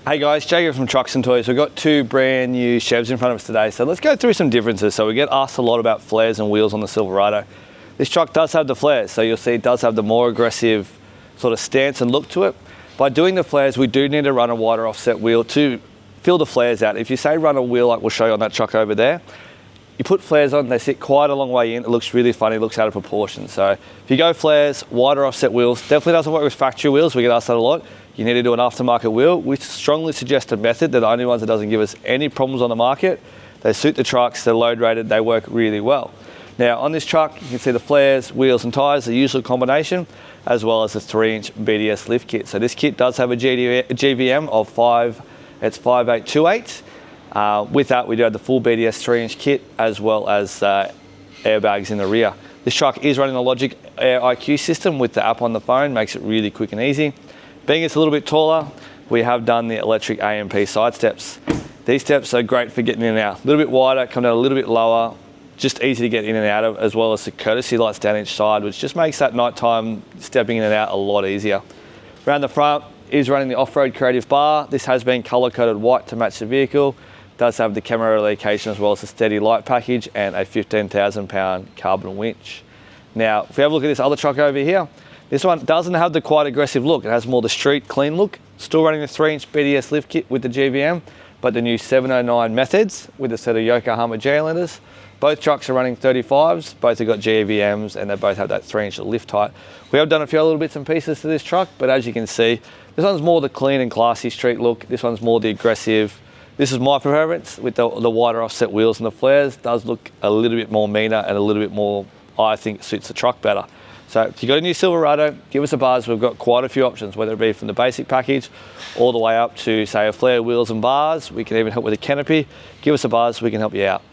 Hey guys, Jay here from Trucks and Toys. We've got two brand new Chevs in front of us today, so let's go through some differences. So we get asked a lot about flares and wheels on the Silverado. This truck does have the flares, so you'll see it does have the more aggressive sort of stance and look to it. By doing the flares, we do need to run a wider offset wheel to fill the flares out. If you say run a wheel like we'll show you on that truck over there, you put flares on, they sit quite a long way in. It looks really funny, it looks out of proportion. So if you go flares, wider offset wheels, definitely doesn't work with factory wheels. We get asked that a lot. You need to do an aftermarket wheel. We strongly suggest a method. They're the only ones that doesn't give us any problems on the market. They suit the trucks, they're load rated, they work really well. Now on this truck, you can see the flares, wheels and tyres, the usual combination, as well as a 3-inch BDS lift kit. So this kit does have a GVM of 5828. With that, we do have the full BDS 3-inch kit, as well as airbags in the rear. This truck is running the Logiq Air IQ system with the app on the phone, makes it really quick and easy. Being it's a little bit taller, we have done the electric AMP side steps. These steps are great for getting in and out. A little bit wider, come down a little bit lower, just easy to get in and out of, as well as the courtesy lights down each side, which just makes that nighttime stepping in and out a lot easier. Around the front is running the off-road creative bar. This has been color-coded white to match the vehicle. Does have the camera location as well as the steady light package and a 15,000 pound carbon winch. Now, if we have a look at this other truck over here, this one doesn't have the quite aggressive look. It has more the street clean look. Still running the 3-inch BDS lift kit with the GVM, but the new 709 methods with a set of Yokohama J-lenders. Both trucks are running 35s, both have got GVMs, and they both have that 3-inch lift height. We have done a few little bits and pieces to this truck, but as you can see, this one's more the clean and classy street look. This one's more the aggressive. This is my preference with the wider offset wheels and the flares. Does look a little bit more meaner and a little bit more, I think, suits the truck better. So if you've got a new Silverado, give us a buzz. We've got quite a few options, whether it be from the basic package all the way up to, say, a flare, wheels and bars. We can even help with a canopy. Give us a buzz, we can help you out.